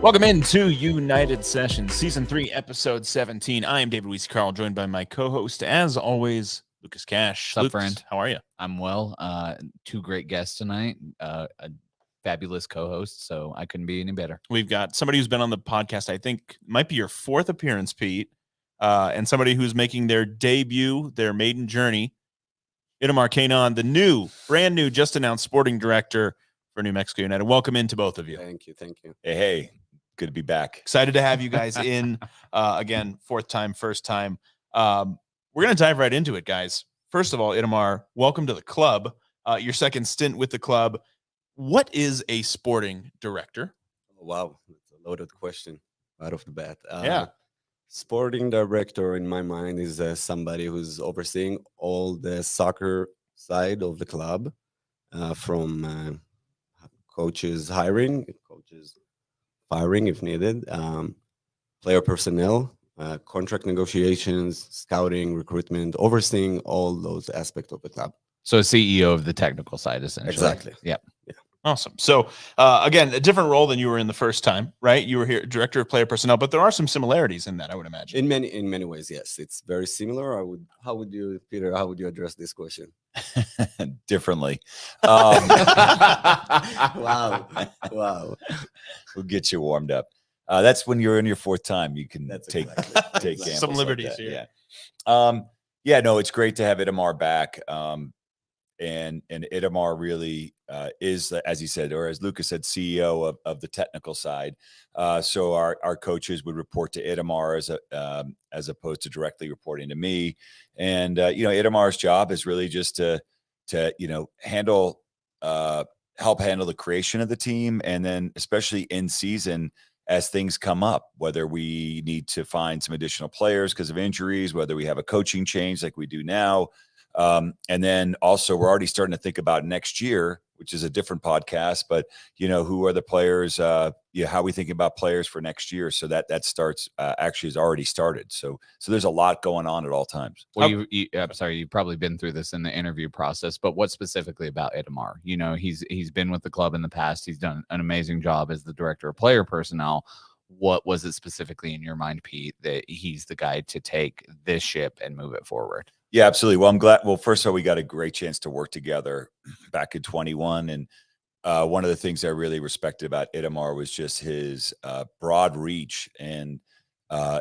Welcome into United Sessions, Season 3, Episode 17. I am David Weese Carl, joined by my co-host, as always, Lucas Cash. What's up, Lucas, friend? how are you? I'm well. Two great guests tonight, a fabulous co-host, so I couldn't be any better. We've got somebody who's been on the podcast, I think might be your fourth appearance, Pete, and somebody who's making their debut, their maiden journey, Itamar Keinan, the brand new, just announced sporting director for New Mexico United. Welcome into both of you. Thank you. Hey, good to be back. Excited to have you guys in. Again, fourth time, first time. We're going to dive right into it, guys. First of all, Itamar, welcome to the club. Your second stint with the club. What is a sporting director? Wow, that's a loaded question right off the bat. Yeah. Sporting director, in my mind, is somebody who's overseeing all the soccer side of the club, from coaches hiring, coaches firing if needed, player personnel, contract negotiations, scouting, recruitment, overseeing all those aspects of the club. So CEO of the technical side, essentially. Exactly. Yep. Awesome. So, again, a different role than you were in the first time, right? You were here, director of player personnel, but there are some similarities in that, I would imagine. In many ways, yes, it's very similar. How would you, Peter? How would you address this question? Differently. Wow. We'll get you warmed up. That's when you're in your fourth time. You can take exactly. gambles Some like liberties that, here. Yeah. No, it's great to have Itamar back. And Itamar really is, as he said, or as Lucas said, CEO of the technical side. So our coaches would report to Itamar as opposed to directly reporting to me. And Itamar's job is really just to handle help handle the creation of the team, and then especially in season as things come up, whether we need to find some additional players because of injuries, whether we have a coaching change like we do now. And then also we're already starting to think about next year, which is a different podcast, but who are the players, how we think about players for next year. So that starts, actually has already started. So there's a lot going on at all times. Well, I'm sorry, you've probably been through this in the interview process, but what specifically about Itamar? He's been with the club in the past. He's done an amazing job as the director of player personnel. What was it specifically in your mind, Pete, that he's the guy to take this ship and move it forward? Yeah, absolutely. Well, I'm glad. Well, first of all, we got a great chance to work together back in 21. And one of the things I really respected about Itamar was just his broad reach and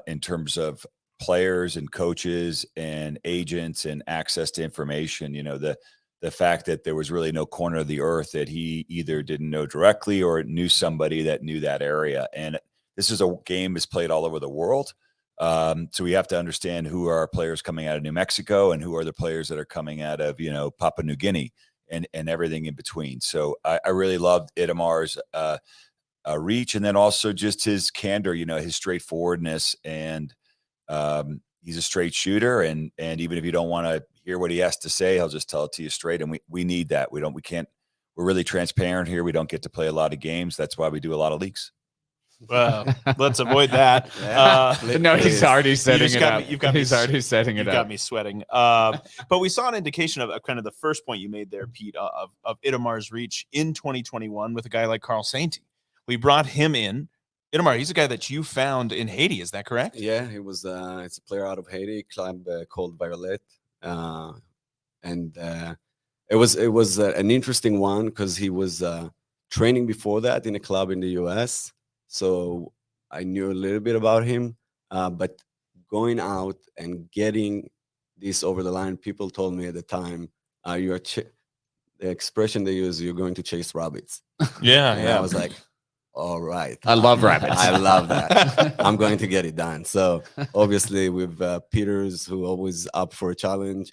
in terms of players and coaches and agents and access to information. The fact that there was really no corner of the earth that he either didn't know directly or knew somebody that knew that area. And this is a game that's played all over the world. So we have to understand who are our players coming out of New Mexico and who are the players that are coming out of, Papua New Guinea and everything in between. So I really loved Itamar's reach, and then also just his candor, his straightforwardness, and he's a straight shooter. And even if you don't want to hear what he has to say, he'll just tell it to you straight. And we need that. We're really transparent here. We don't get to play a lot of games. That's why we do a lot of leaks. Let's avoid that. No, he's already setting it up. He's already setting it up. You've got me sweating. But we saw an indication of kind of the first point you made there, Pete, of Itamar's reach in 2021 with a guy like Carl Sainty. We brought him in. Itamar, he's a guy that you found in Haiti. Is that correct? Yeah, he was. It's a player out of Haiti, club called Violet, and it was an interesting one because he was training before that in a club in the U.S. So I knew a little bit about him, but going out and getting this over the line, people told me at the time, the expression they use, you're going to chase rabbits. Yeah, And I was like, all right. I love rabbits. I love that. I'm going to get it done. So obviously with Peters, who always up for a challenge,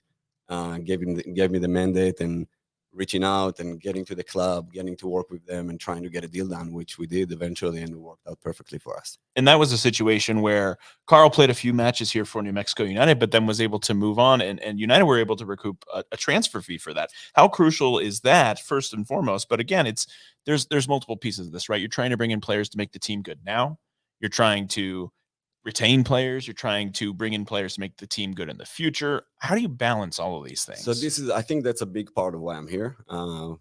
gave me the mandate, and reaching out and getting to the club, getting to work with them and trying to get a deal done, which we did eventually, and it worked out perfectly for us. And that was a situation where Carl played a few matches here for New Mexico United, but then was able to move on, and United were able to recoup a transfer fee for that. How crucial is that, first and foremost? But again, there's multiple pieces of this, right? You're trying to bring in players to make the team good now. You're trying to retain players. You're trying to bring in players to make the team good in the future. How do you balance all of these things? So I think that's a big part of why I'm here. The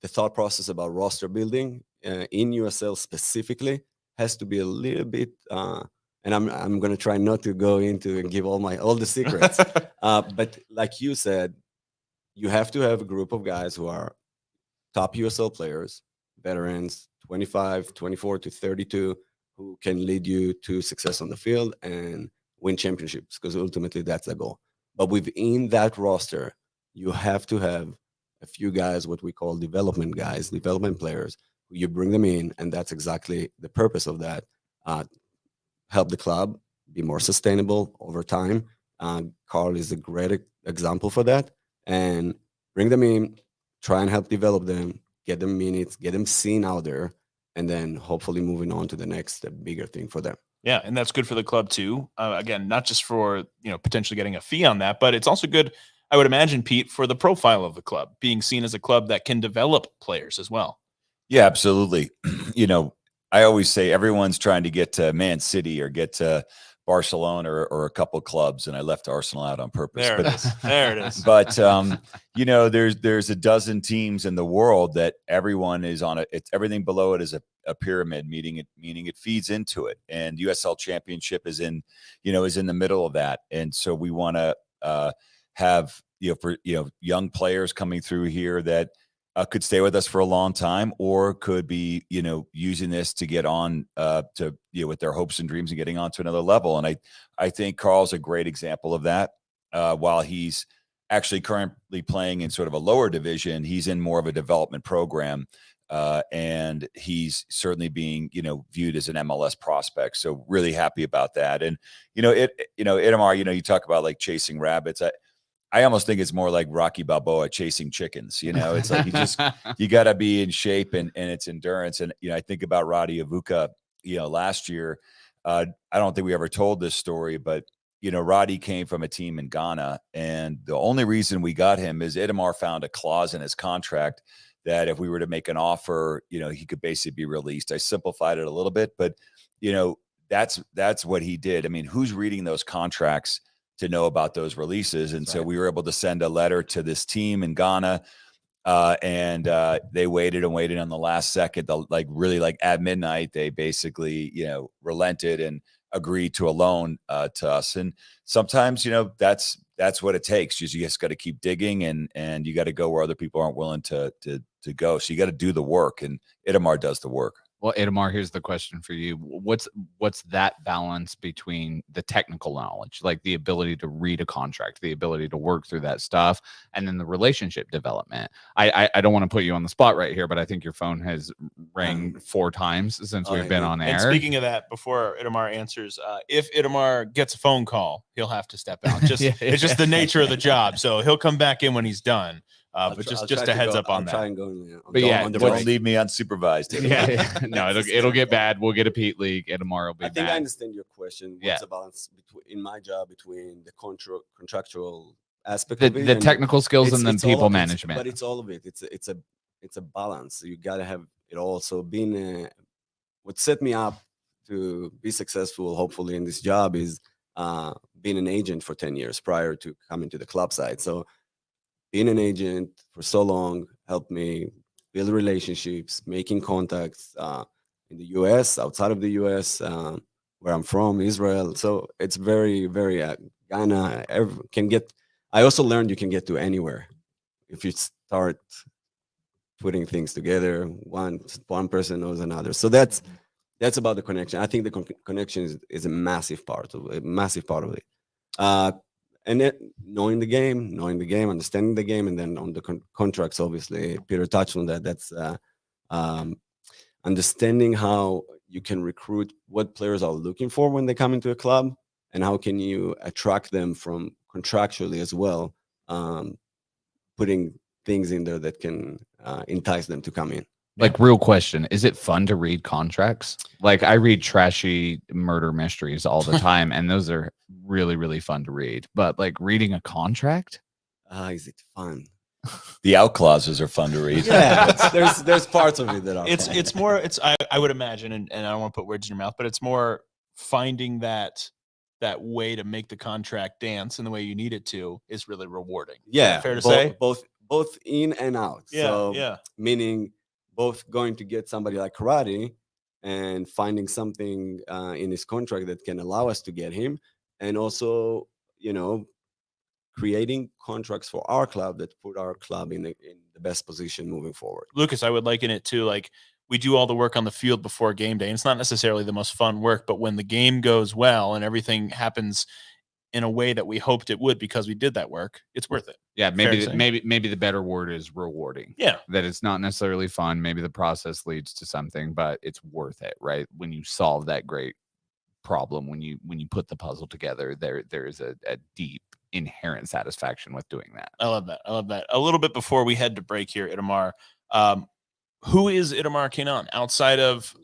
thought process about roster building in USL specifically has to be a little bit. And I'm gonna try not to go into and give all the secrets. But like you said, you have to have a group of guys who are top USL players, veterans, 25, 24 to 32, who can lead you to success on the field and win championships, because ultimately that's the goal. But within that roster, you have to have a few guys, what we call development guys, development players, who you bring them in, and that's exactly the purpose of that. Help the club be more sustainable over time. Carl is a great example for that. And bring them in, try and help develop them, get them minutes, get them seen out there, and then hopefully moving on to the next bigger thing for them. Yeah, and that's good for the club too. Again, not just for potentially getting a fee on that, but it's also good, I would imagine, Pete, for the profile of the club, being seen as a club that can develop players as well. Yeah, absolutely. I always say everyone's trying to get to Man City or get to Barcelona or a couple clubs, and I left Arsenal out on purpose. There it is. There it is. But there's a dozen teams in the world that everyone is on it's everything below it is a pyramid, meaning it feeds into it. And USL Championship is in the middle of that. And so we want to have young players coming through here that could stay with us for a long time, or could be, using this to get on to, with their hopes and dreams and getting on to another level. And I think Carl's a great example of that. While he's actually currently playing in sort of a lower division, he's in more of a development program. And he's certainly being, viewed as an MLS prospect. So really happy about that. And, Itamar, you talk about like chasing rabbits. I almost think it's more like Rocky Balboa chasing chickens. It's like you got to be in shape and it's endurance. And, I think about Roddy Avuka, last year. I don't think we ever told this story, but, Roddy came from a team in Ghana. And the only reason we got him is Itamar found a clause in his contract that if we were to make an offer, he could basically be released. I simplified it a little bit, but, that's what he did. I mean, who's reading those contracts to know about those releases? And so we were able to send a letter to this team in Ghana, and they waited and waited on the last second. Really at midnight, they basically, relented and agreed to a loan to us. And sometimes, that's what it takes. You just got to keep digging, and you got to go where other people aren't willing to go. So you got to do the work, and Itamar does the work. Well, Itamar, here's the question for you. What's that balance between the technical knowledge, like the ability to read a contract, the ability to work through that stuff, and then the relationship development? I don't want to put you on the spot right here, but I think your phone has rang 4 times since we've been on air. And speaking of that, before Itamar answers, if Itamar gets a phone call, he'll have to step out. It's just the nature of the job. So he'll come back in when he's done. But just a heads up on that. Try and go but yeah, don't leave me unsupervised. Yeah. No, it'll get bad. We'll get a Pete League, and tomorrow will be bad. I think I understand your question. What's the balance in my job between the contractual aspect of it, the technical skills, and then people management? But it's all of it. It's a balance. You got to have it all. So what set me up to be successful, hopefully, in this job is being an agent for 10 years prior to coming to the club side. So being an agent for so long helped me build relationships, making contacts in the U.S., outside of the U.S., where I'm from, Israel. So it's very, very Ghana can get. I also learned you can get to anywhere if you start putting things together. One person knows another. So that's about the connection. I think the connection is a massive part of it. And then knowing the game, understanding the game, and then on the contracts, obviously, Peter touched on that. That's understanding how you can recruit, what players are looking for when they come into a club, and how can you attract them from contractually as well, putting things in there that can entice them to come in. Like, real question, is it fun to read contracts? Like, I read trashy murder mysteries all the time, and those are really, really fun to read. But like reading a contract, is it fun? The out clauses are fun to read. Yeah, there's parts of it that are. It's more. I would imagine, and I don't want to put words in your mouth, but it's more finding that way to make the contract dance in the way you need it to is really rewarding. Yeah, fair to say. Both in and out. Yeah, so, yeah. Meaning both going to get somebody like karate and finding something in his contract that can allow us to get him, and also, creating contracts for our club that put our club in the best position moving forward. Lucas, I would liken it to like we do all the work on the field before game day. And it's not necessarily the most fun work, but when the game goes well and everything happens in a way that we hoped it would because we did that work, it's worth it. Yeah, Fair to say. maybe the better word is rewarding. Yeah. That it's not necessarily fun. Maybe the process leads to something, but it's worth it, right? When you solve that great problem, when you put the puzzle together, there is a deep inherent satisfaction with doing that. I love that. I love that. A little bit before we head to break here, Itamar, who is Itamar Keinan outside of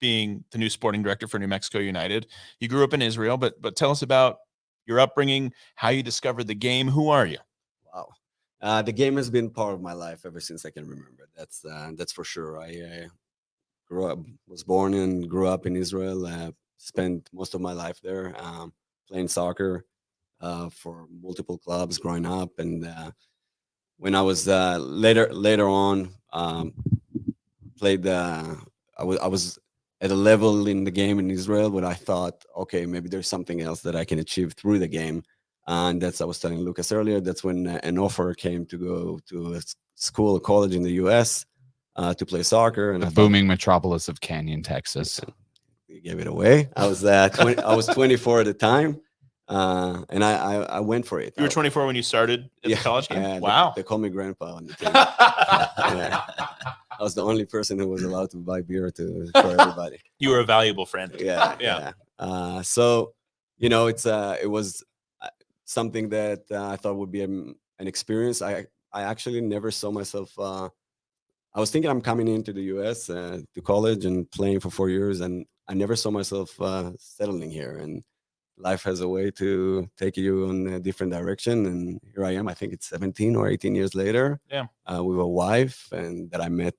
being the new sporting director for New Mexico United? You grew up in Israel, but tell us about your upbringing, how you discovered the game. Who are you? Wow, the game has been part of my life ever since I can remember. That's for sure. I was born and grew up in Israel. Spent most of my life there, playing soccer for multiple clubs growing up, and when I was later on played. I was at a level in the game in Israel where I thought, okay, maybe there's something else that I can achieve through the game, and I was telling Lucas earlier. That's when an offer came to go to a college in the U.S. To play soccer, and the booming metropolis of Canyon, Texas. We gave it away. I was 24 at the time. And I went for it. You were 24 when you started at the college game? Wow. They called me grandpa on the team. Yeah. I was the only person who was allowed to buy beer for everybody. You were a valuable friend. Yeah. So, it was something that I thought would be an experience. I actually never saw myself. I was thinking I'm coming into the U.S. To college and playing for 4 years, and I never saw myself settling here. And life has a way to take you in a different direction, and here I am. I think it's 17 or 18 years later. Yeah, with a wife, and that I met.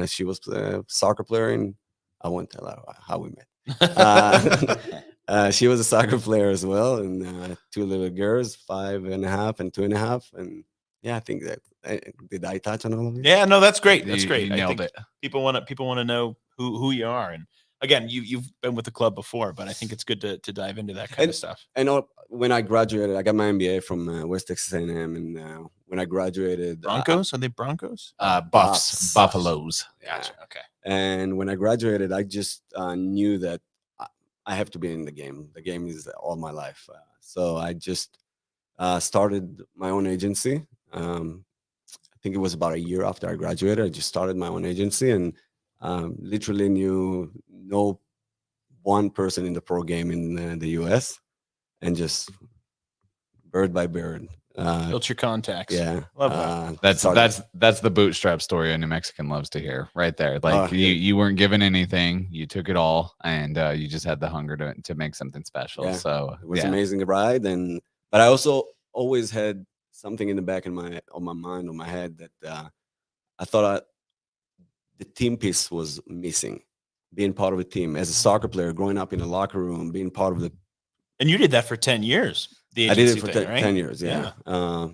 She was a soccer player, and I won't tell her how we met. She was a soccer player as well, and 2 little girls, 5.5 and 2.5, and yeah, I think that. Did I touch on all of it? Yeah, no, that's great. That's You great. nailed it. People want to know who you are, and again, you've been with the club before, but I think it's good to dive into that kind of stuff. And when I graduated, I got my MBA from West Texas A&M, and when I graduated, Broncos, are they Broncos? Buffs, Buffaloes. Gotcha. Okay. And when I graduated, I just knew that I have to be in the game. The game is all my life. So I just started my own agency. I think it was about a year after I graduated. I just started my own agency, and literally knew no one person in the pro game in the US, and just bird by bird built your contacts. Yeah, love that. That's the bootstrap story a New Mexican loves to hear, right there. Like you weren't given anything, you took it all, and you just had the hunger to make something special. Yeah. So it was an amazing ride, but I also always had something in the back of my mind, on my head, that I thought the team piece was missing. Being part of a team as a soccer player, growing up in a locker room, being part of the. And you did that for 10 years. I did it for 10 right? years. Yeah.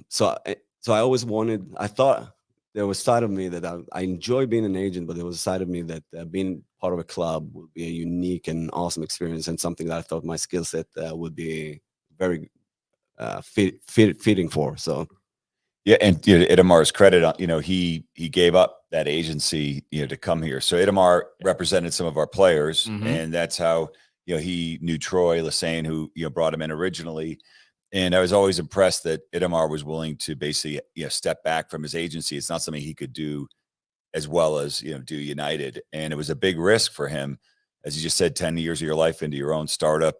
So I always wanted. I thought there was a side of me that I enjoy being an agent, but there was a side of me that being part of a club would be a unique and awesome experience, and something that I thought my skill set would be very fitting for. So yeah, and Itamar's credit on he gave up that agency to come here. So Itamar represented some of our players, and that's how he knew Troy Lassane, who brought him in originally. And I was always impressed that Itamar was willing to basically step back from his agency. It's not something he could do as well as do United, and it was a big risk for him, as you just said, 10 years of your life into your own startup.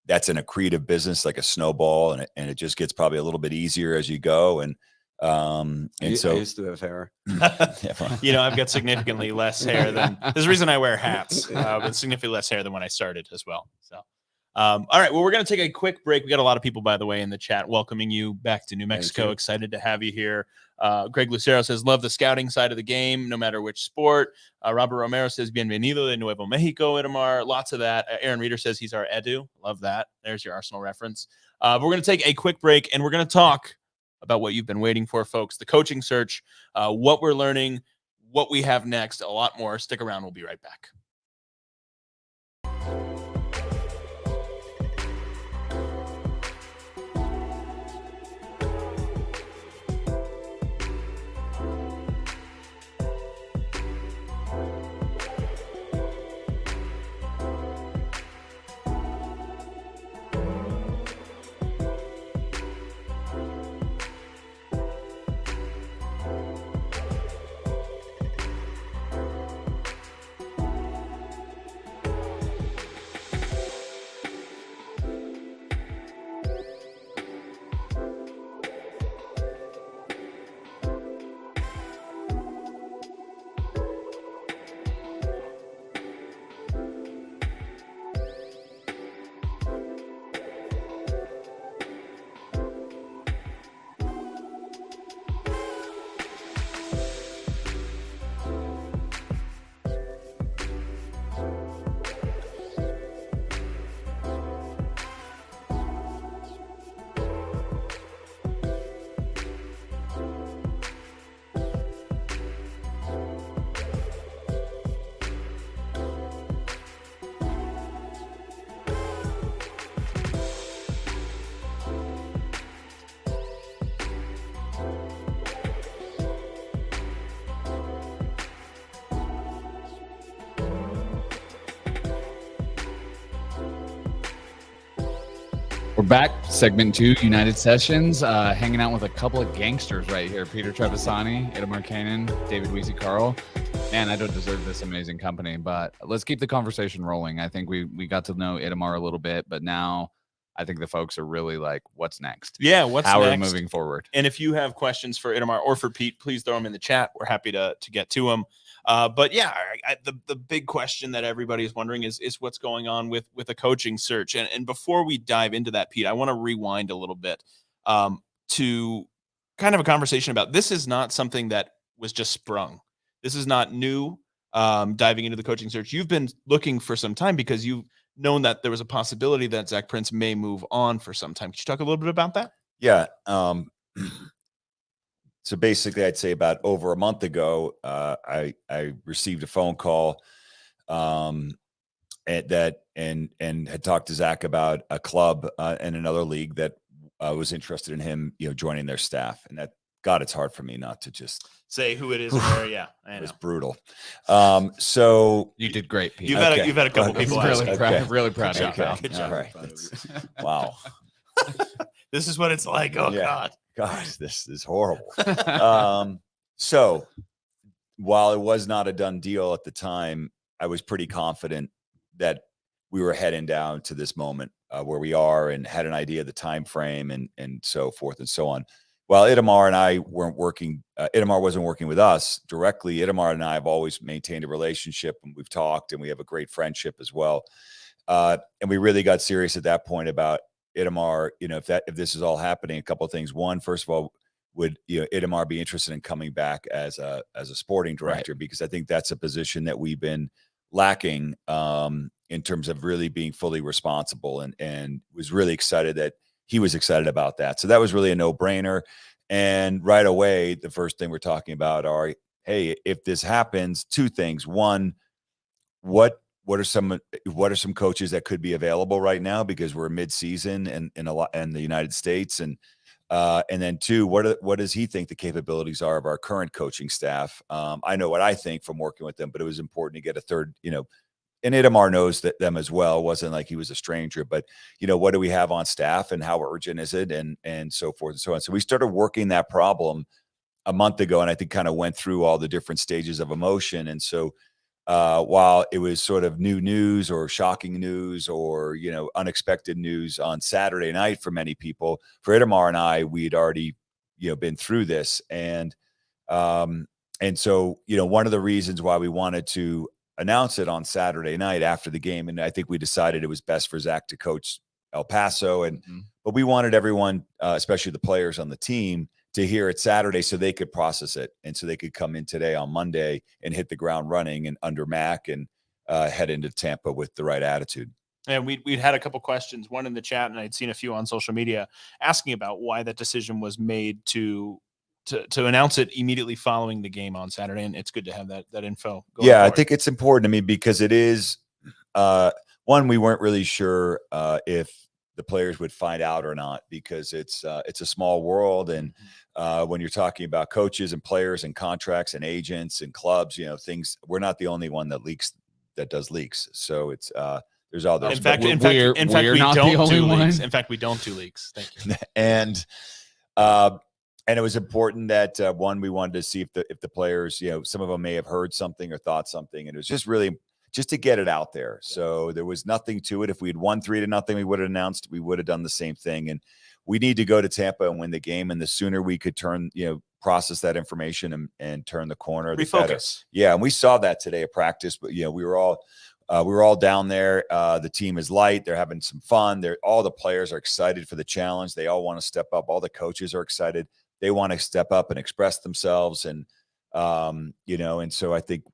That's an accretive business, like a snowball, and it just gets probably a little bit easier as you go. And so I used to have hair. I've got significantly less hair than. There's a reason I wear hats. But significantly less hair than when I started as well. So, all right. Well, we're going to take a quick break. We got a lot of people, by the way, in the chat welcoming you back to New Mexico. Excited to have you here. Greg Lucero says, love the scouting side of the game, no matter which sport. Robert Romero says, bienvenido de Nuevo Mexico, Itamar. Lots of that. Aaron Reeder says he's our Edu. Love that. There's your Arsenal reference. But we're going to take a quick break, and we're going to talk about what you've been waiting for, folks. The coaching search, what we're learning, what we have next, a lot more. Stick around. We'll be right back. We're back, segment 2, United Sessions, hanging out with a couple of gangsters right here. Peter Trevisani, Itamar Keinan, David Weezy Carl. Man, I don't deserve this amazing company, but let's keep the conversation rolling. I think we got to know Itamar a little bit, but now I think the folks are really like, what's next? Yeah, what's How next? are we moving forward? And if you have questions for Itamar or for Pete, please throw them in the chat. We're happy to get to them. But yeah, the big question that everybody is wondering is what's going on with a coaching search. And before we dive into that, Pete, I want to rewind a little bit to kind of a conversation about this is not something that was just sprung. This is not new. Diving into the coaching search, you've been looking for some time because you've known that there was a possibility that Zach Prince may move on for some time. Could you talk a little bit about that? Yeah. So basically, I'd say about over a month ago, I received a phone call and had talked to Zach about a club in another league that was interested in him, joining their staff. And that, God, it's hard for me not to just say who it is. Where, yeah, it was brutal. So you did great, Pete. You've had a couple people really proud, really proud of you. Okay. Good job. All right. Wow. This is what it's like. Oh, yeah. Gosh, this is horrible. So while it was not a done deal at the time, I was pretty confident that we were heading down to this moment where we are, and had an idea of the time frame and so forth and so on. While Itamar and I weren't working, Itamar wasn't working with us directly. Itamar and I have always maintained a relationship, and we've talked, and we have a great friendship as well. And we really got serious at that point about Itamar. If this is all happening, a couple of things. One, first of all, would Itamar be interested in coming back as a sporting director? Right. Because I think that's a position that we've been lacking in terms of really being fully responsible, and was really excited that he was excited about that. So that was really a no-brainer. And right away, the first thing we're talking about are, hey, if this happens, two things. One, what are some coaches that could be available right now, because we're mid-season and in the United States, and then two, what does he think the capabilities are of our current coaching staff? I know what I think from working with them, but it was important to get a third, and Itamar knows them as well. It wasn't like he was a stranger, but what do we have on staff, and how urgent is it, and so forth and so on. So we started working that problem a month ago, and I think kind of went through all the different stages of emotion. And so while it was sort of new news or shocking news or unexpected news on Saturday night for many people, for Itamar and I, we'd already been through this, and so one of the reasons why we wanted to announce it on Saturday night after the game, and I think we decided it was best for Zach to coach El Paso, but we wanted everyone, especially the players on the team, to hear it Saturday so they could process it, and so they could come in today on Monday and hit the ground running and under Mac, and head into Tampa with the right attitude. And we'd had a couple questions, one in the chat, and I'd seen a few on social media asking about why that decision was made to to announce it immediately following the game on Saturday, and it's good to have that info. Going Yeah, I forward. think it's important to me because it is one, we weren't really sure if the players would find out or not, because it's a small world, and when you're talking about coaches and players and contracts and agents and clubs, things, we're not the only one that does leaks. So it's there's others. In fact, we're we not the don't only do leaks. one. In fact, we don't do leaks. Thank you. and it was important that one, we wanted to see if the players, some of them may have heard something or thought something, and it was just really just to get it out there. So there was nothing to it. If we had won 3-0, we would have announced, we would have done the same thing. And we need to go to Tampa and win the game. And the sooner we could process that information and turn the corner, the better. Yeah, and we saw that today at practice. But we were all down there. The team is light. They're having some fun. All the players are excited for the challenge. They all want to step up. All the coaches are excited. They want to step up and express themselves. And and so I think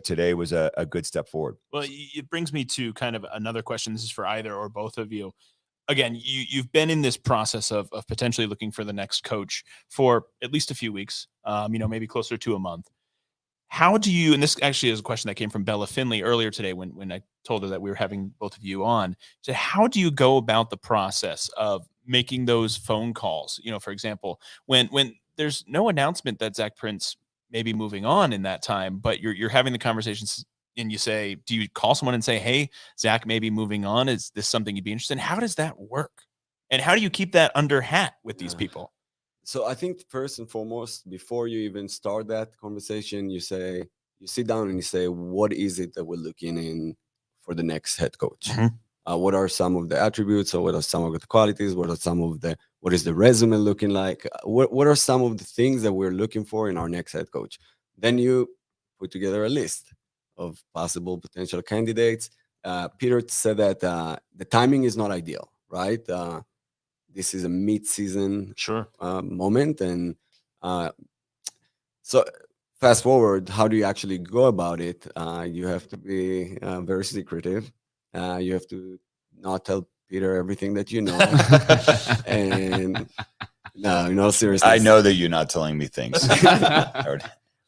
today was a good step forward. Well, it brings me to kind of another question. This is for either or both of you. Again, you've been in this process of potentially looking for the next coach for at least a few weeks, maybe closer to a month. How do you, and this actually is a question that came from Bella Finley earlier today when I told her that we were having both of you on. So how do you go about the process of making those phone calls? For example, when there's no announcement that Zach Prince may be moving on in that time, but you're having the conversations, and you say, do you call someone and say, hey, Zach may be moving on. Is this something you'd be interested in? How does that work? And how do you keep that under hat with these people? So I think first and foremost, before you even start that conversation, you sit down and you say, what is it that we're looking in for the next head coach? What are some of the attributes, or what are some of the qualities? What is the resume looking like? What are some of the things that we're looking for in our next head coach? Then you put together a list of possible potential candidates. Peter said that the timing is not ideal, right? This is a mid-season moment, and so fast forward. How do you actually go about it? You have to be very secretive. You have to not tell Peter everything that you know. And no, seriously. I know that you're not telling me things.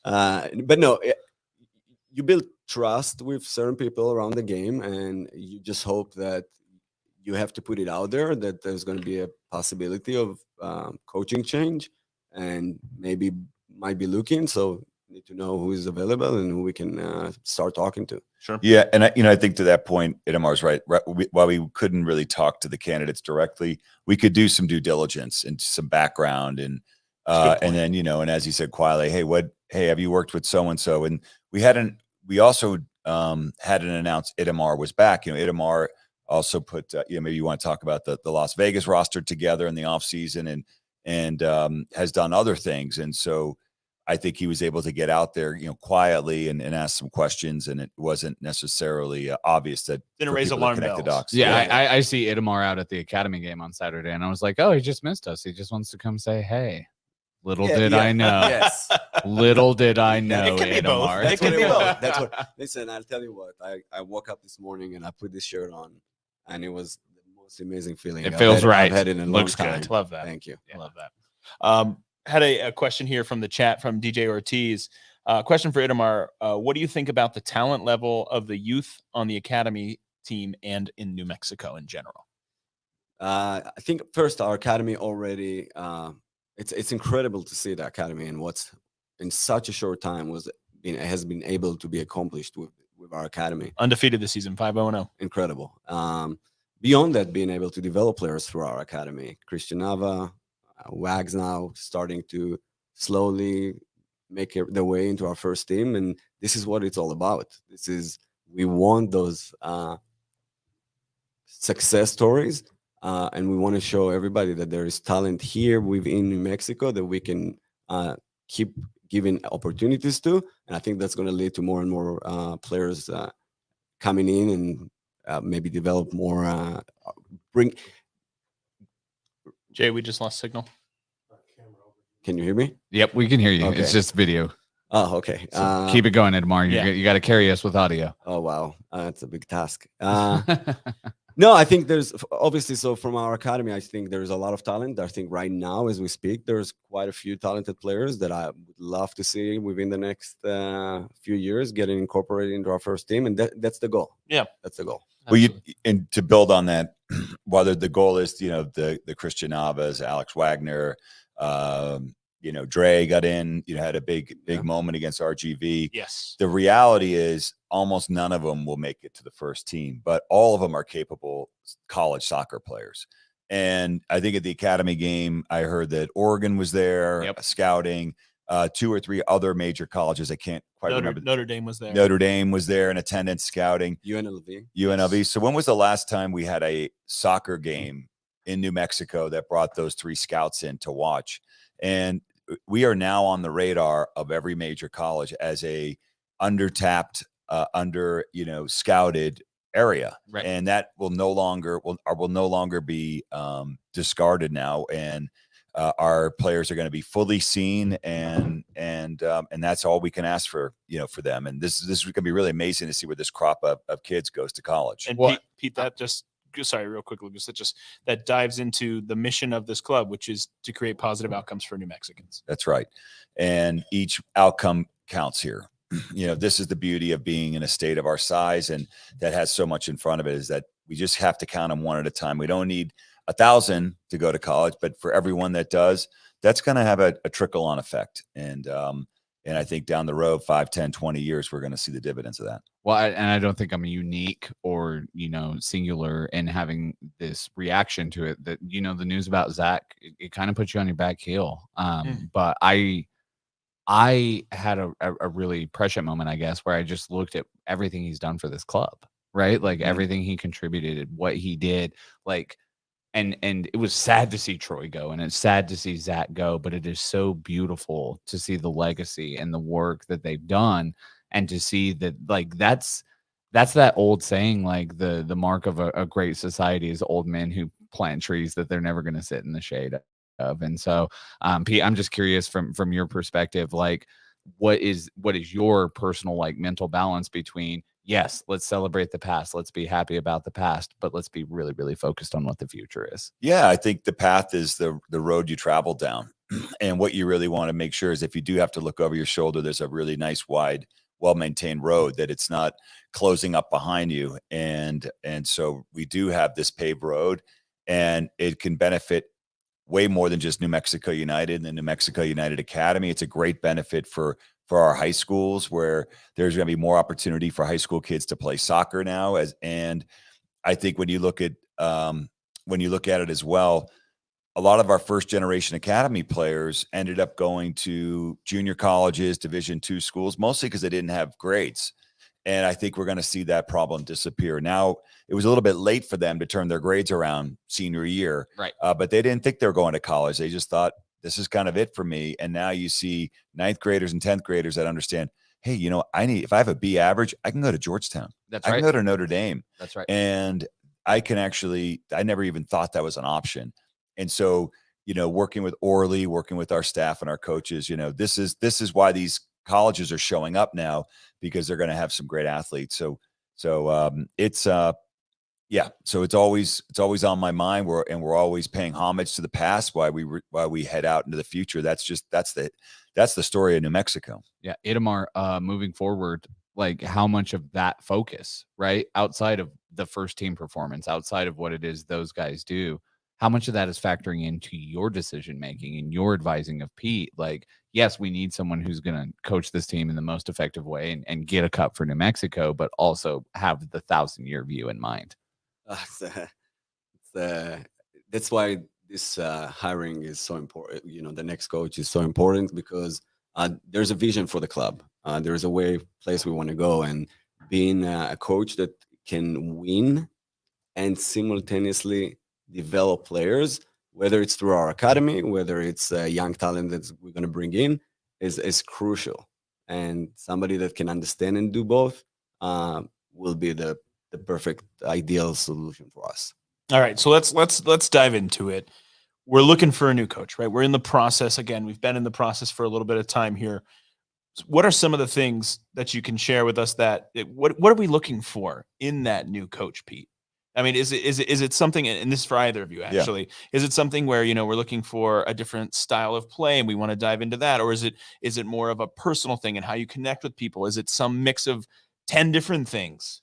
But no, you build trust with certain people around the game, and you just hope that you have to put it out there that there's going to be a possibility of coaching change, and maybe might be looking. So need to know who is available and who we can start talking to. Sure. Yeah, and I think to that point, Itamar's right. While we couldn't really talk to the candidates directly, we could do some due diligence and some background, and then and as he said quietly, hey, have you worked with so and so? And we also hadn't announced Itamar was back. Itamar also put maybe you want to talk about the Las Vegas roster together in the offseason, and has done other things, and so I think he was able to get out there, quietly and ask some questions, and it wasn't necessarily obvious that didn't raise alarm bells. Yeah, I see Itamar out at the Academy game on Saturday, and I was like, oh, he just missed us. He just wants to come say hey. Little did I know. Yes. Little did I know. It could be both. Itamar. It could be both. That's what. Listen, I'll tell you what. I woke up this morning and I put this shirt on, and it was the most amazing feeling. It feels right. I've had it in a Looks long time. good. Love that. Thank you. Yeah. Love that. Had a question here from the chat from DJ Ortiz. Question for Itamar. What do you think about the talent level of the youth on the academy team and in New Mexico in general? I think first our academy already. It's incredible to see the academy and what's in such a short time has been able to be accomplished with our academy. Undefeated this season, 5-0. Incredible. Beyond that, being able to develop players through our academy. Christian Nava, Wags now starting to slowly make their way into our first team, and this is what it's all about. We want those success stories, and we want to show everybody that there is talent here within New Mexico that we can keep giving opportunities to, and I think that's going to lead to more and more players coming in and maybe develop more. Jay, we just lost signal. Can you hear me? Yep, we can hear you. Okay. It's just video. Oh, okay. So keep it going, Itamar. Yeah. You got to carry us with audio. Oh, wow. That's a big task. No, I think there's obviously, so from our academy, I think there's a lot of talent. I think right now, as we speak, there's quite a few talented players that I would love to see within the next few years getting incorporated into our first team, and that's the goal. Yeah, that's the goal. Well, and to build on that, whether the goal is, the Christian Navas, Alex Wagner, Dre got in, had a big moment against RGV. Yes. The reality is almost none of them will make it to the first team, but all of them are capable college soccer players. And I think at the academy game, I heard that Oregon was there scouting, 2 or 3 other major colleges. I can't quite remember. Notre Dame was there. Notre Dame was there in attendance scouting. UNLV. Yes. So when was the last time we had a soccer game in New Mexico that brought those 3 scouts in to watch? And we are now on the radar of every major college as a undertapped, scouted area, right. And that will no longer be discarded now. And our players are going to be fully seen, and that's all we can ask for, for them. And this is going to be really amazing to see where this crop of kids goes to college. And Pete, that just sorry, real quick, Lucas, that dives into the mission of this club, which is to create positive outcomes for New Mexicans. That's right. And each outcome counts here. This is the beauty of being in a state of our size and that has so much in front of it, is that we just have to count them one at a time. We don't need 1,000 to go to college, but for everyone that does, that's going to have a trickle on effect. And I think down the road, 5, 10, 20 years, we're going to see the dividends of that. Well, I don't think I'm unique or, singular in having this reaction to it. That, the news about Zach, it kind of puts you on your back heel. But I had a really prescient moment, I guess, where I just looked at everything he's done for this club, right? Like everything he contributed, what he did, like, and it was sad to see Troy go, and it's sad to see Zach go, but it is so beautiful to see the legacy and the work that they've done, and to see that, like, that's that old saying, like the mark of a great society is old men who plant trees that they're never going to sit in the shade of. And so, Pete, I'm just curious from your perspective, like, what is your personal, like, mental balance between, yes, let's celebrate the past, let's be happy about the past, but let's be really, really focused on what the future is? Yeah, I think the path is the road you travel down. And what you really want to make sure is, if you do have to look over your shoulder, there's a really nice, wide, well-maintained road, that it's not closing up behind you. And so we do have this paved road, and it can benefit way more than just New Mexico United and the New Mexico United Academy. It's a great benefit for our high schools, where there's going to be more opportunity for high school kids to play soccer now. And I think when you look at it as well, a lot of our first generation academy players ended up going to junior colleges, Division II schools, mostly because they didn't have grades. And I think we're going to see that problem disappear. Now, it was a little bit late for them to turn their grades around senior year, right? But they didn't think they were going to college. They just thought, this is kind of it for me. And now you see 9th graders and 10th graders that understand, hey, if I have a B average, I can go to Georgetown. That's I right. can go to Notre Dame. That's right. And I never even thought that was an option. And so, working with Orly, working with our staff and our coaches, this is why these colleges are showing up now, because they're going to have some great athletes. So it's always on my mind. We're always paying homage to the past while we head out into the future. That's the story of New Mexico. Yeah, Itamar, moving forward, like, how much of that focus, right, outside of the first team performance, outside of what it is those guys do, how much of that is factoring into your decision making and your advising of Pete? Like, yes, we need someone who's going to coach this team in the most effective way and get a cup for New Mexico, but also have the 1,000-year view in mind. That's why this hiring is so important. The next coach is so important, because there's a vision for the club. There's a place we want to go, and being a coach that can win and simultaneously develop players, whether it's through our academy, whether it's young talent that we're going to bring in, is crucial. And somebody that can understand and do both will be the perfect ideal solution for us. All right, so let's dive into it. We're looking for a new coach, right? We're in the process. Again, we've been in the process for a little bit of time here. What are some of the things that you can share with us what are we looking for in that new coach, Pete? I mean, is it something, and this is for either of you actually, is it something where, you know, we're looking for a different style of play and we want to dive into that? Or is it more of a personal thing and how you connect with people? Is it some mix of 10 different things?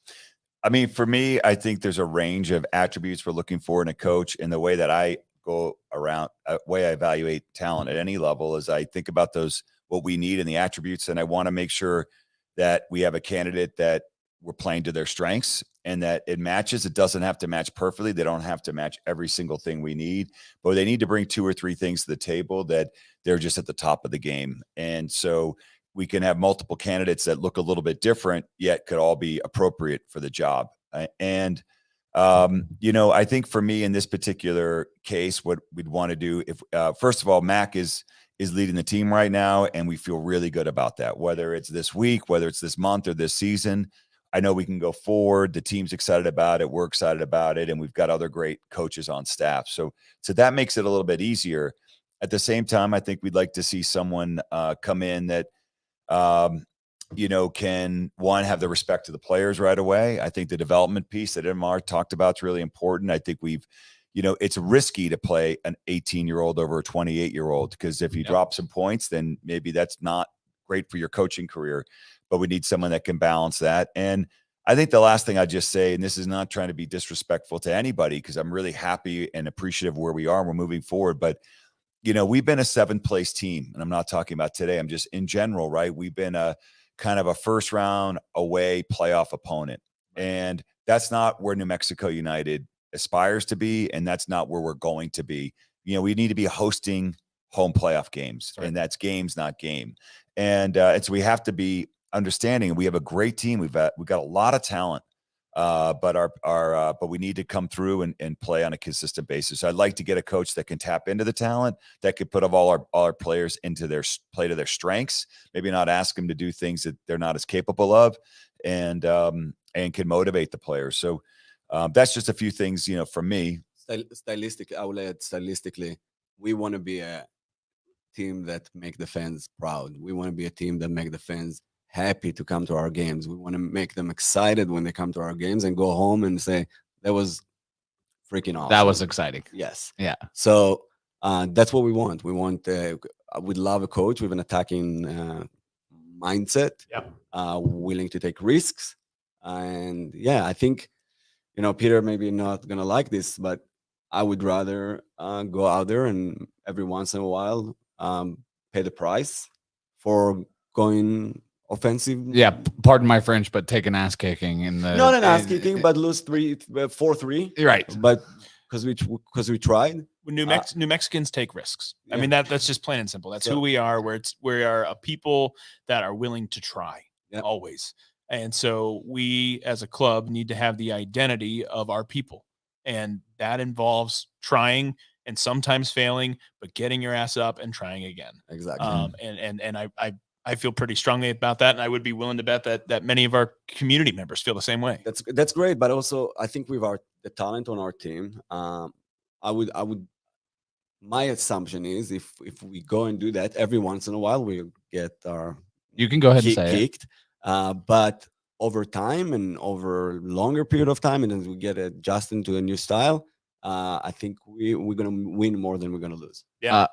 I mean, for me, I think there's a range of attributes we're looking for in a coach. And the way that I go around, way I evaluate talent at any level is I think about what we need in the attributes. And I want to make sure that we have a candidate that we're playing to their strengths and that it matches. It doesn't have to match perfectly. They don't have to match every single thing we need, but they need to bring 2 or 3 things to the table that they're just at the top of the game. And so we can have multiple candidates that look a little bit different, yet could all be appropriate for the job. And, you know, I think for me in this particular case, what we'd want to do if, first of all, Mac is leading the team right now. And we feel really good about that, whether it's this week, whether it's this month or this season. I know we can go forward. The team's excited about it. We're excited about it. And we've got other great coaches on staff. So that makes it a little bit easier. At the same time, I think we'd like to see someone come in that, you know, can have the respect to the players right away. I think the development piece that Itamar talked about is really important. I think you know, it's risky to play an 18-year-old over a 28-year-old because if you drop some points, then maybe that's not great for your coaching career. But we need someone that can balance that. And I think the last thing I just say, and this is not trying to be disrespectful to anybody because I'm really happy and appreciative of where we are and we're moving forward. But, you know, we've been a 7th place team, and I'm not talking about today. I'm just in general, right? We've been a kind of a first round away playoff opponent. And that's not where New Mexico United aspires to be. And that's not where we're going to be. You know, we need to be hosting home playoff games, and that's games, not game. And so we have to be understanding. We have a great team. We've got a lot of talent, but we need to come through and play on a consistent basis. So I'd like to get a coach that can tap into the talent, that could put all our players into play to their strengths. Maybe not ask them to do things that they're not as capable of, and can motivate the players. So that's just a few things, you know, from me. Stylistically, I will add stylistically, we want to be a team that make the fans proud. We want to be a team that make the fans happy to come to our games. We want to make them excited when they come to our games and go home and say, that was freaking awesome. That was exciting. Yes. Yeah. So that's what we want. We want, we'd love a coach with an attacking mindset, willing to take risks. And yeah, I think, you know, Peter maybe not going to like this, but I would rather go out there and every once in a while pay the price for going offensive. Yeah, pardon my French, but take an ass kicking in the not an ass kicking, but lose 4-3. Right, but because we tried. New Mexicans take risks. I mean, that's just plain and simple. That's who we are. We are a people that are willing to try always. And so we as a club need to have the identity of our people. And that involves trying and sometimes failing, but getting your ass up and trying again. Exactly. And I feel pretty strongly about that. And I would be willing to bet that many of our community members feel the same way. That's great. But also I think with the talent on our team, I would my assumption is if we go and do that every once in a while, we'll get our you can go ahead and say kicked. But over time and over longer period of time, and then we get adjusted to a new style, I think we're going to win more than we're going to lose. Yeah.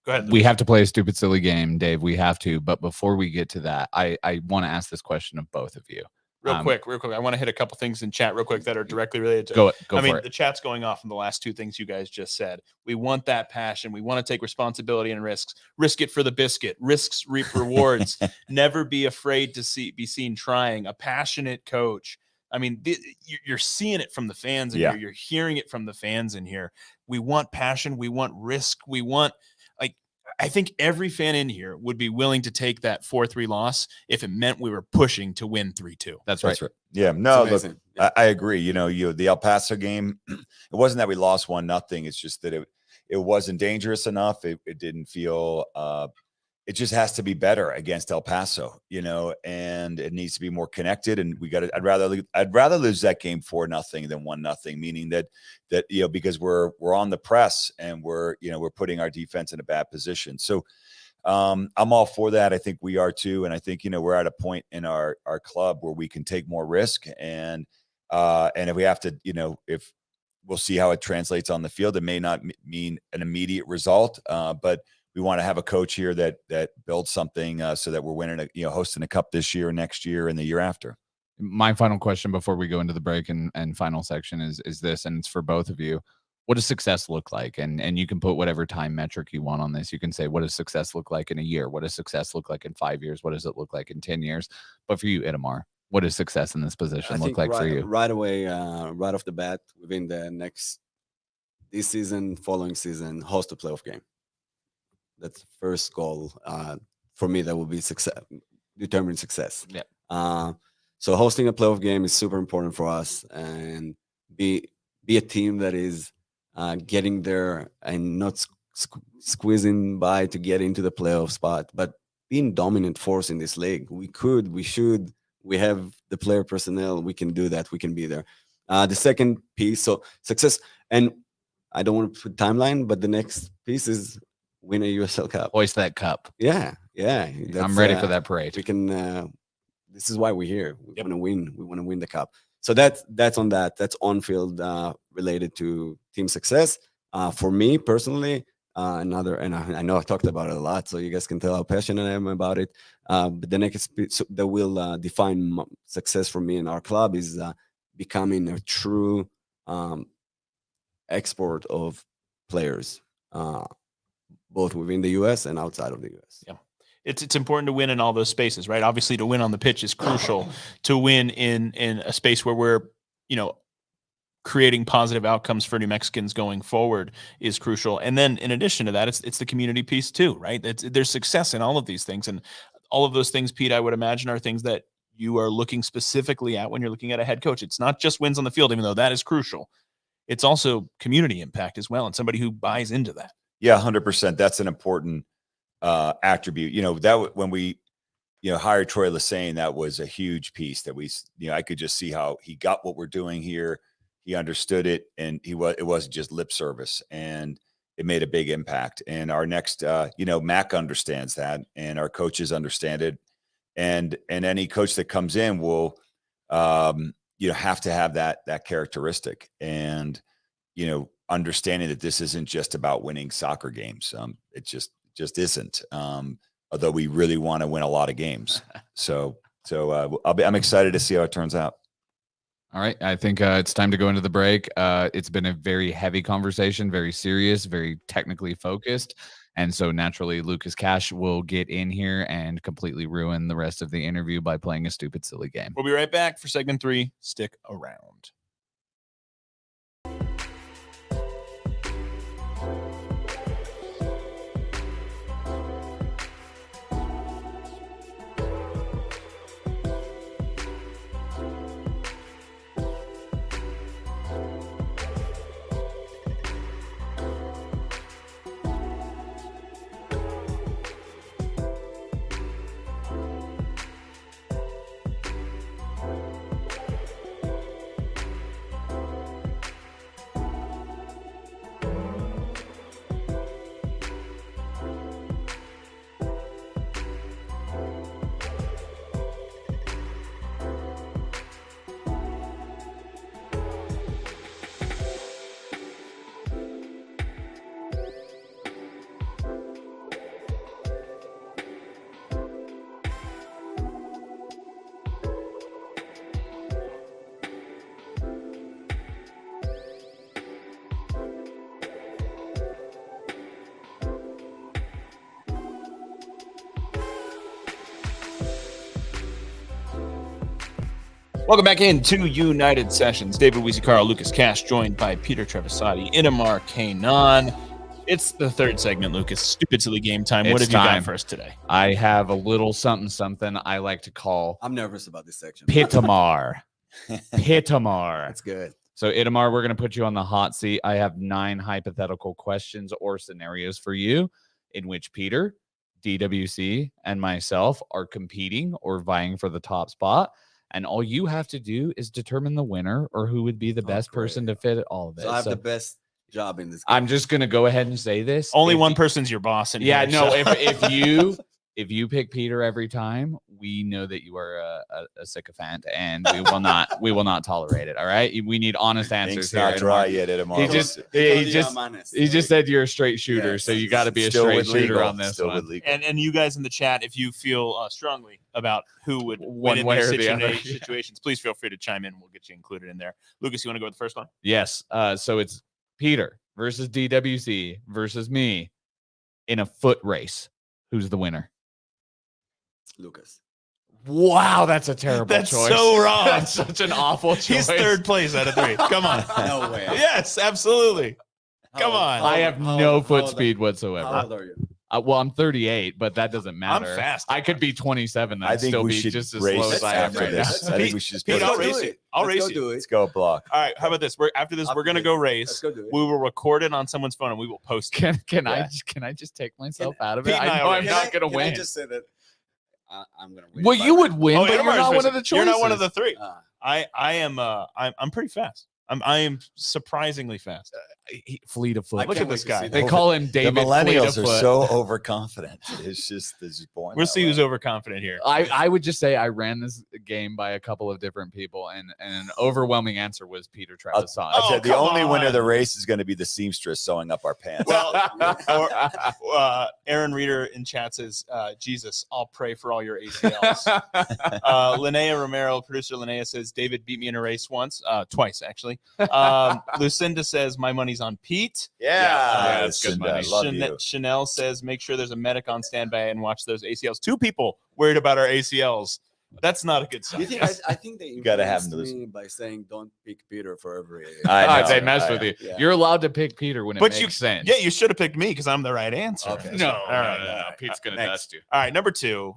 Go ahead. We have to play a stupid, silly game, Dave. We have to. But before we get to that, I want to ask this question of both of you. Real quick. I want to hit a couple things in chat real quick that are directly related to go I mean, for it. The chat's going off on the last 2 things you guys just said. We want that passion. We want to take responsibility and risks. Risk it for the biscuit. Risks reap rewards. Never be afraid to be seen trying. A passionate coach. I mean, you're seeing it from the fans in here. You're hearing it from the fans in here. We want passion. We want risk. We want, I think every fan in here would be willing to take that 4-3 loss if it meant we were pushing to win 3-2. That's right. Yeah, no, look, I agree. You know, the El Paso game, it wasn't that we lost 1-0. It's just that it wasn't dangerous enough. It didn't feel, it just has to be better against El Paso, you know, and it needs to be more connected. And I'd rather lose that game 4-0 than 1-0, meaning that, you know, because we're on the press and we're putting our defense in a bad position. So I'm all for that. I think we are too. And I think, you know, we're at a point in our club where we can take more risk and And if we have to, if we'll see how it translates on the field, it may not mean an immediate result, but we want to have a coach here that builds something so that we're winning, hosting a cup this year, next year, and the year after. My final question before we go into the break and final section is this, and it's for both of you. What does success look like? And you can put whatever time metric you want on this. You can say, what does success look like in a year? What does success look like in 5 years? What does it look like in 10 years? But for you, Itamar, what does success in this position look like for you? Right away, right off the bat, within this season, following season, host a playoff game. That's the first goal for me. That will be success, determine success. Yeah. So hosting a playoff game is super important for us, and be a team that is getting there and not squeezing by to get into the playoff spot, but being dominant force in this league. We should. We have the player personnel. We can do that. We can be there. The second piece, so success, and I don't want to put timeline, but the next piece is win a USL Cup. Hoist that cup. Yeah. I'm ready for that parade. We can. This is why we're here. We want to win. We want to win the cup. So that's on that. That's on field related to team success. For me personally, and I know I've talked about it a lot, so you guys can tell how passionate I am about it. But the next piece that will define success for me in our club is becoming a true export of players, both within the U.S. and outside of the U.S. Yeah. It's important to win in all those spaces, right? Obviously, to win on the pitch is crucial. To win in a space where we're, creating positive outcomes for New Mexicans going forward is crucial. And then in addition to that, it's the community piece too, right? There's success in all of these things. And all of those things, Pete, I would imagine are things that you are looking specifically at when you're looking at a head coach. It's not just wins on the field, even though that is crucial. It's also community impact as well, and somebody who buys into that. Yeah, 100%. That's an important attribute. That when we, hired Troy Lesane, that was a huge piece that we, I could just see how he got what we're doing here. He understood it, and it wasn't just lip service, and it made a big impact. And our next, Mac understands that, and our coaches understand it. And any coach that comes in will, have to have that characteristic, and, understanding that this isn't just about winning soccer games. It just isn't. Although we really want to win a lot of games. So I'm excited to see how it turns out. All right. I think it's time to go into the break. It's been a very heavy conversation, very serious, very technically focused. And so naturally, Lucas Cash will get in here and completely ruin the rest of the interview by playing a stupid, silly game. We'll be right back for segment 3. Stick around. Welcome back into United Sessions. David Wiesicaro, Lucas Cash, joined by Peter Trevisani, Itamar Keinan. It's the third segment, Lucas. Stupid silly game time. What have you got for us today? I have a little something I like to call. I'm nervous about this section. Pitamar. Pitamar. That's good. So Itamar, we're going to put you on the hot seat. I have 9 hypothetical questions or scenarios for you in which Peter, DWC, and myself are competing or vying for the top spot. And all you have to do is determine the winner or who would be the best person to fit all of it. So I have the best job in this game. I'm just going to go ahead and say this. Only one person's your boss. Yeah, no, if you if you pick Peter every time, we know that you are a sycophant, and we will not tolerate it. All right, we need honest answers. Ink's here, not dry Itamar. yet, Itamar. He just said you're a straight shooter, so you got to be a Still straight with shooter legal. on this Still one. with legal. And you guys in the chat, if you feel strongly about who would One win in way these or the other. situations, please feel free to chime in. We'll get you included in there. Lucas, you want to go with the first one? Yes. So it's Peter versus DWC versus me in a foot race. Who's the winner? Lucas. Wow, that's a terrible That's choice. so wrong. That's such an awful choice. He's third place out of 3. Come on. No way. Yes, absolutely. Come on. I have no foot speed whatsoever. How old are you? Well, I'm 38, but that doesn't matter. I'm fast. I could be 27 and I think still we be should just as race slow as I am after right now. this. I think we should just Pete, put I'll it- race you. I'll race you. Do it. Let's go block. All right. How about this? After this, we're gonna go race. Let's go do it. We will record it on someone's phone and we will post it. Can Yeah. I just take myself out of Pete it? and I I know are- I'm Can not gonna Can win. I just say that I'm gonna win? Well, you would win, Oh, but you're Itamar's not one racing. of the choices. You're not one of the 3. Uh, I'm pretty fast. I am surprisingly fast. Fleet of foot. I Look can't at this wait to guy. see They that. call him The David Fleet of millennials are Foot. so overconfident. It's just boring. We'll that see way. who's overconfident here. I would just say I ran this game by a couple of different people, and an overwhelming answer was Peter Trevisani. I Oh, said the come only winner of on. the race is going to be the seamstress sewing up our pants. Well, Aaron Reeder in chat says, Jesus, I'll pray for all your ACLs. Linnea Romero, producer Linnea, says, David beat me in a race once, twice, actually. Lucinda says, my money's on Pete. Yeah, that's good Lucinda, money. I love you. Chanel says, make sure there's a medic on standby and watch those ACLs. 2 people worried about our ACLs. That's not a good sign. you think I think they Gotta have influenced them to me by saying don't pick Peter for every. I know. They messed with you. Yeah. You're allowed to pick Peter when it But makes you- sense. Yeah, you should have picked me because I'm the right answer. Okay. No, All right. Pete's gonna Next. dust you. All right, number 2.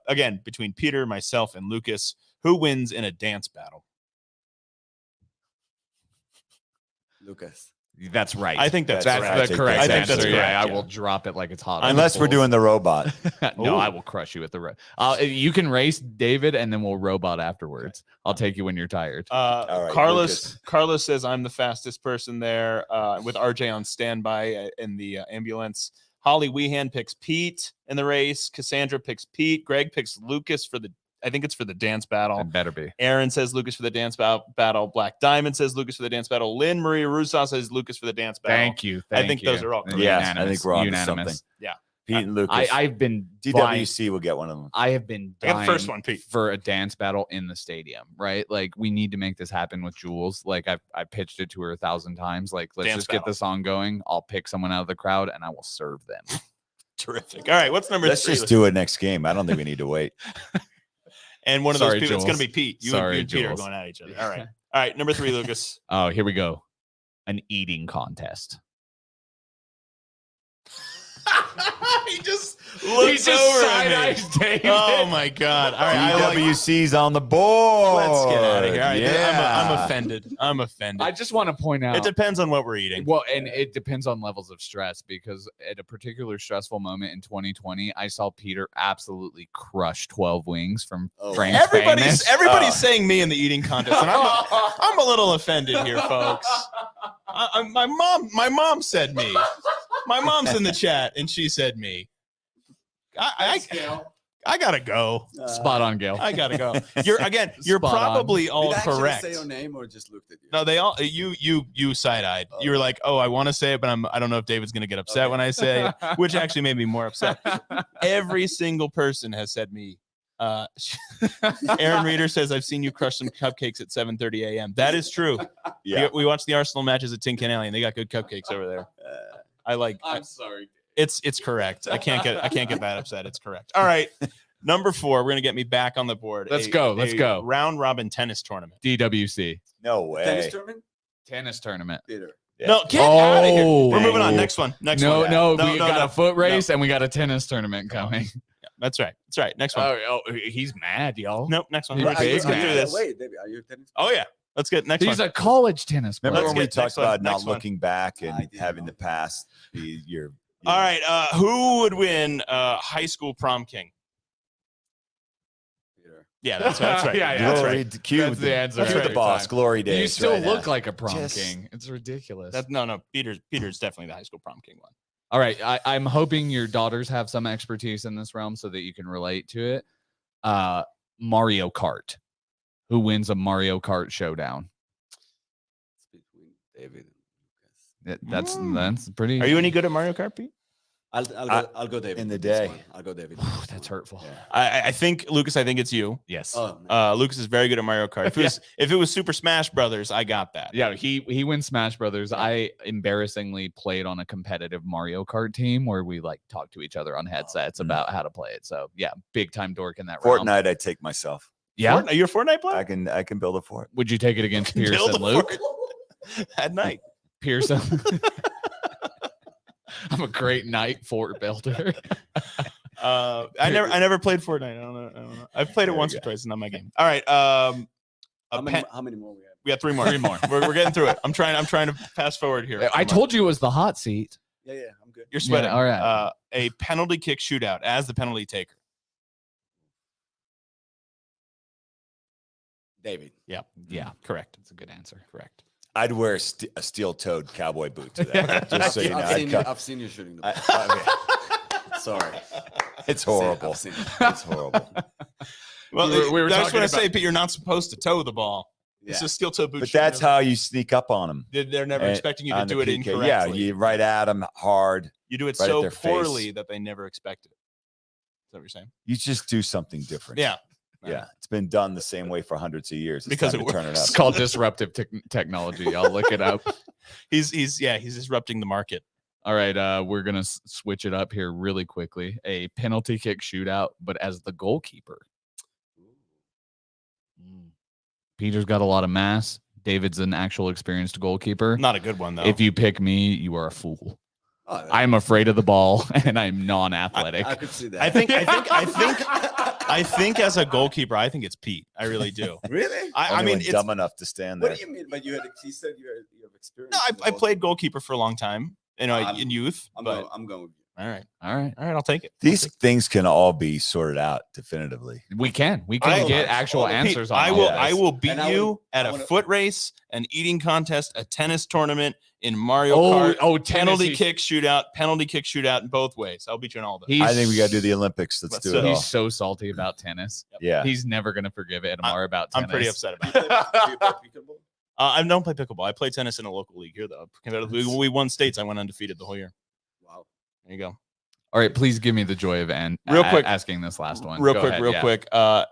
Again, between Peter, myself, and Lucas, who wins in a dance battle? Lucas. That's right. I think that's that's correct. the correct I think answer. that's Yeah, correct, I yeah. will drop it like it's hot. Unless we're doing the robot. No, Ooh. I will crush you with the. You can race David, and then we'll robot afterwards. I'll take you when you're tired. All right, Carlos says I'm the fastest person there with RJ on standby in the ambulance. Holly Wehan picks Pete in the race. Cassandra picks Pete. Greg picks Lucas for the, I think it's for the dance battle. It better be. Aaron says Lucas for the dance battle. Black Diamond says Lucas for the dance battle. Lynn Marie Russo says Lucas for the dance battle. Thank you. I think those are all correct. Yes, I think we're on to something. Yeah. Pete and Lucas. I've been dying- DWC will get one of them. I have been I got the dying first one, Pete. for a dance battle in the stadium, right? Like we need to make this happen with Jules. Like I pitched it to her 1,000 times. Like let's Dance just battle. get the song going. I'll pick someone out of the crowd and I will serve them. Terrific. All right, what's number Let's 3? just do it next game. I don't think we need to wait. And one of Sorry, those people, it's going to Jules. be Pete. You Sorry, and Peter are Jules. going at each other. All right. All right, number 3, Lucas. Oh, here we go. An eating contest. He just looks over at me. Oh my God! All right, I like, DWC's on the board. let's get out of here. All right, Yeah. I'm offended. I'm offended. I just want to point out. It depends on what we're eating. Well, and it depends on levels of stress because at a particular stressful moment in 2020, I saw Peter absolutely crush 12 wings from Oh, Frank's Everybody's Famous. saying me in the eating contest, and I'm a little offended here, folks. My mom said me. My mom's in the chat, and she said me. I gotta go. Spot on, Gail. I gotta go. You're Spot on. probably all Did I actually correct. say your name or just looked at you? No, they all you side-eyed. Oh. You were like, "Oh, I want to say it, but I don't know if David's going to get upset Okay. when I say it," which actually made me more upset. Every single person has said me. Aaron Reeder says, "I've seen you crush some cupcakes at 7:30 a.m." That is true. Yeah. We watched the Arsenal matches at Tin Can Alley, and they got good cupcakes over there. I'm sorry. It's correct. I can't get that upset. It's correct. All right. Number 4, we're gonna get me back on the board. Let's go. Let's go. Round robin tennis tournament. DWC. No way. Tennis tournament? Peter. Yeah. No, get out of here. Oh. We're moving on. Next one. Next No, one. no, we got no. a foot race and we got a tennis tournament Come on. coming. That's right. That's right. Next one. Oh, he's mad, y'all. Nope. Next one. He's Let's big, get through man. this. Wait, baby, are you a tennis? Oh yeah. Let's get next He's one. a college tennis player. Remember Let's when we get talked next one, about not next one. looking back I and didn't having know. the past be your. All right. Who would win high school prom king? Peter. Yeah, that's right. Yeah, yeah. That's Glory, right. cue That's the answer Cue every the boss. time. Glory days. You still right look now. like a prom Just- king. It's ridiculous. No. Peter's definitely the high school prom king one. All right. I'm hoping your daughters have some expertise in this realm so that you can relate to it. Mario Kart. Who wins a Mario Kart showdown? It's between David and Lucas. That's pretty. Are you any good at Mario Kart, Pete? I'll go David in the with this day. one. I'll go David. That's hurtful. Yeah. I think Lucas. I think it's you. Yes. Oh, man. Lucas is very good at Mario Kart. If it was Super Smash Brothers, I got that. Yeah, he wins Smash Brothers. I embarrassingly played on a competitive Mario Kart team where we like talk to each other on headsets about how to play it. So yeah, big time dork in that realm. Fortnite, I take myself. Yeah. Are you a Fortnite player? I can build a fort. Would you take it against Pierce Build and a Luke? fort at night. Pearson. I'm a great night fort builder. I never played Fortnite. I don't know. I've played it once or twice. It's not my game. All right. How many more we have? We got 3 more. 3 more. We're getting through it. I'm trying to fast forward here. I told you it was the hot seat. Yeah, I'm good. You're sweating. Yeah, all right. A penalty kick shootout as the penalty taker. David. Yeah. Yeah, Correct. that's a good answer. Correct. I'd wear a steel-toed cowboy boot to that. Just so you know, I've seen you shooting the ball. Sorry. it's horrible. I've seen it. It's horrible. Well, we were that's talking what I about- say, Pete. You're not supposed to toe the ball. Yeah. It's a steel toe boot. But shooter. that's how you sneak up on them. They're never expecting you to on the do it PK. incorrectly. Yeah, you right at them hard. You do it right at so their face. poorly that they never expect it. Is that what you're saying? You just do something different. Yeah. Yeah. It's been done the same way for hundreds of years. It's Because time it to turn it It's up. called disruptive technology. I'll look it up. He's disrupting the market. All right, we're gonna switch it up here really quickly. A penalty kick shootout, but as the goalkeeper. Peter's got a lot of mass. David's an actual experienced goalkeeper. Not a good one though. If you pick me, you are a fool. Oh, I'm afraid of the ball, and I'm non-athletic. I could see that. I think as a goalkeeper, I think it's Pete. I really do. Really? I mean, Anyone it's, dumb enough to stand there. What do you mean? But you said you have experience. no, as a I played goalkeeper. goalkeeper for a long time, in youth. I'm But going with you. all right, All right, I'll take it. These things can all be sorted out definitively. we can I- get actual Pete, answers on. I all will. this. I will beat And I you will- at I a wanna- foot race, an eating contest, a tennis tournament, in Mario Oh, Kart, penalty tennis, kick shootout in both ways. I'll beat you in all of them. I think we got to do the Olympics. Let's do it all. He's so salty about tennis. Yeah. He's never gonna forgive Itamar about tennis. I'm pretty upset about Do it. you play pickleball? I don't play pickleball. I play tennis in a local league here, though. We won states. I went undefeated the whole year. Wow. There you go. All right, please give me the joy of Real quick. asking this last one. Real Go quick, ahead, real yeah. quick.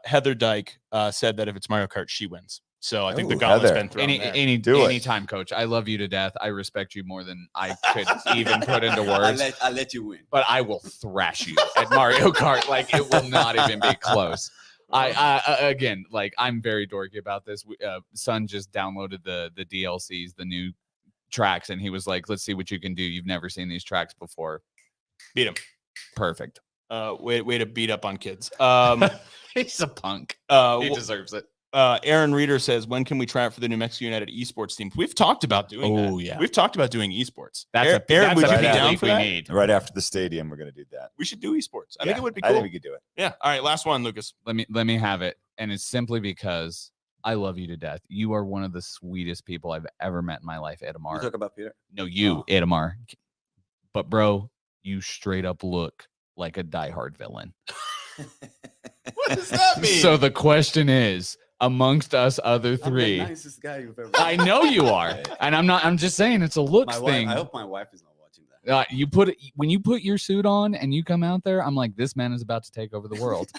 Heather Dyke said that if it's Mario Kart, she wins. So I think the Ooh, gauntlet's Heather. been thrown there. Do it. Anytime, coach. I love you to death. I respect you more than I could even put into words. I'll let you win. But I will thrash you at Mario Kart. Like it will not even be close. I again, like I'm very dorky about this. Son just downloaded the DLCs, the new tracks, and he was like, "Let's see what you can do. You've never seen these tracks before." Beat him. Perfect. Way to beat up on kids. He's a punk. He w- deserves it. Aaron Reeder says, when can we try out for the New Mexico United esports team? We've talked about doing that. Oh, yeah. We've talked about doing esports. That's Aaron, would you right be out down league for we that? need. Right after the stadium, we're going to do that. We should do esports. I Yeah, think it would be I cool. think we could do it. Yeah. All right. Last one, Lucas. Let me have it. And it's simply because I love you to death. You are one of the sweetest people I've ever met in my life, You Itamar. talk about Peter. No, you, Oh. Itamar. But bro, you straight up look like a diehard villain. What does that mean? So the question is, amongst us other I'm three, the nicest guy you've ever. I know you are, and I'm just saying it's a looks My wife, thing. I hope my wife is not watching that. When you put your suit on and you come out there, I'm like, this man is about to take over the world.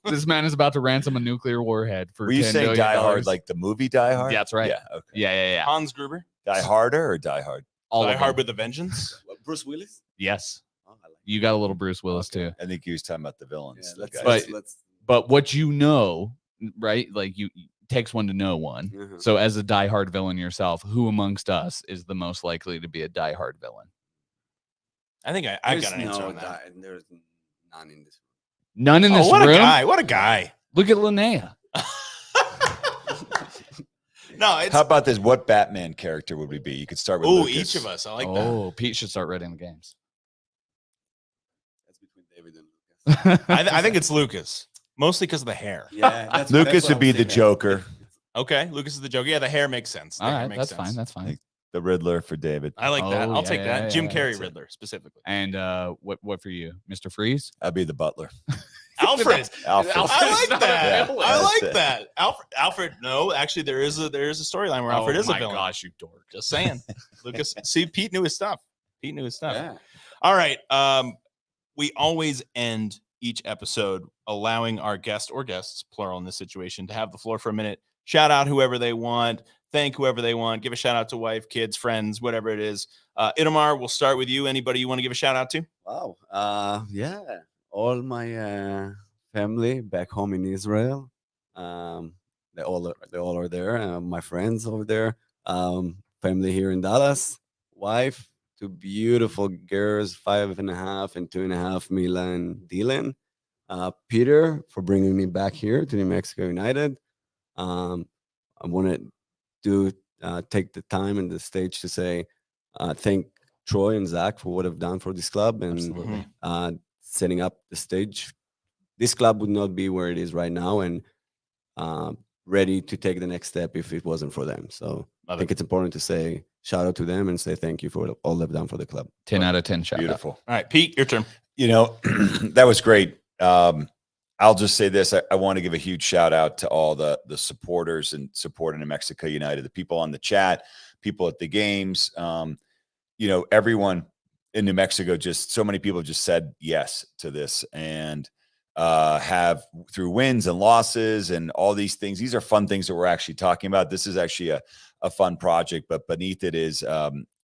This man is about to ransom a nuclear warhead for Were you $10 saying billion. Die Hard like the movie Die Hard? Yeah, that's right. Yeah. Okay. Yeah. Hans Gruber. Die Harder or Die Hard? All Die of Hard them. with a Vengeance. What, Bruce Willis? Yes. Oh, I like You got a little Bruce Willis Okay. too. I think he was talking about the that. villains. Yeah, the let's, guys. But- let's But what you know, right? Like you takes one to know one. uh-huh. So as a diehard villain yourself, who amongst us is the most likely to be a diehard villain? I think I There's got an answer no on that. There's none in this None in this what room. a guy. What a guy. Look at Linnea. No, it's How about this? What Batman character would we be? You could start with oh, Lucas. each of us. I like that. Oh, Pete should start writing the games. That's between David and Lucas. I think it's Lucas, mostly because of the hair. Yeah, that's Lucas what would I'm be the thinking. Joker. Okay, Lucas is the joke. Yeah, the hair makes sense. The All hair right, makes that's sense. fine. That's fine. The Riddler for David. I like that. Oh, I'll yeah, take that. yeah, Jim yeah, Carrey that's it. Riddler specifically. And what for you, Mr. Freeze? I'll be the butler. Alfred. Alfred. I like not a that. villain. I like That's it. that. Alfred. No, actually, there is a storyline where Alfred is a villain. Oh my gosh, you dork. Just saying. Lucas, see, Pete knew his stuff. Pete knew his stuff. Yeah. All right. We always end each episode allowing our guest or guests, plural in this situation, to have the floor for a minute. Shout out whoever they want. Thank whoever they want. Give a shout out to wife, kids, friends, whatever it is. Itamar, we'll start with you. Anybody you want to give a shout out to? Wow. Yeah. All my family back home in Israel. They all are there. My friends over there. Family here in Dallas. Wife. 2 beautiful girls, 5.5 and 2.5, Mila and Dylan. Peter for bringing me back here to New Mexico United. I wanted to take the time and the stage to say thank Troy and Zach for what they've done for this club and Absolutely. setting up the stage. This club would not be where it is right now and ready to take the next step if it wasn't for them. So I think it's important to say shout out to them and say thank you for all they've done for the club. 10 out of 10 shout out. Beautiful. All right, Pete, your turn. You know, that was great. I'll just say this. I want to give a huge shout out to all the supporters and supporting New Mexico United, the people on the chat, people at the games. You know, everyone in New Mexico, just so many people just said yes to this and have through wins and losses and all these things. These are fun things that we're actually talking about. This is actually a fun project, but beneath it is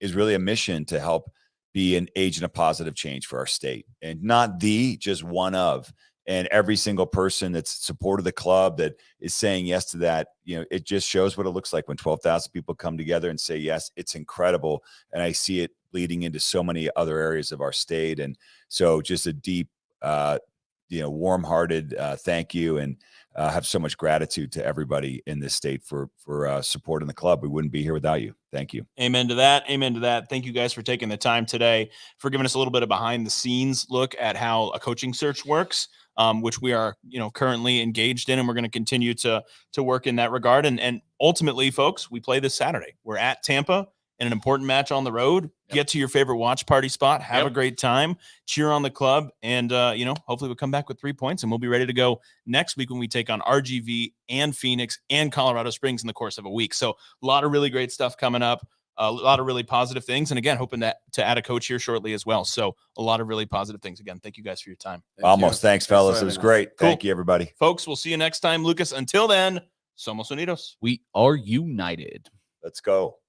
really a mission to help be an agent of positive change for our state, and not just one of. And every single person that's supported the club that is saying yes to that, you know, it just shows what it looks like when 12,000 people come together and say yes. It's incredible, and I see it bleeding into so many other areas of our state. And so, just a deep, warm-hearted thank you, and have so much gratitude to everybody in this state for supporting the club. We wouldn't be here without you. Thank you. Amen to that. Amen to that. Thank you guys for taking the time today, for giving us a little bit of behind the scenes look at how a coaching search works, which we are, currently engaged in, and we're going to continue to work in that regard. And ultimately, folks, we play this Saturday. We're at Tampa in an important match on the road. Yep. Get to your favorite watch party spot, have a great time, cheer on the club, and hopefully we'll come back with 3 points, and we'll be ready to go next week when we take on RGV and Phoenix and Colorado Springs in the course of a week. So a lot of really great stuff coming up, a lot of really positive things, and again, hoping to add a coach here shortly as well. So a lot of really positive things. Again, thank you guys for your time. Thanks, fellas. for It was having us. great. Cool. Thank you, everybody. Folks, we'll see you next time. Lucas, until then, somos unidos. We are united. Let's go.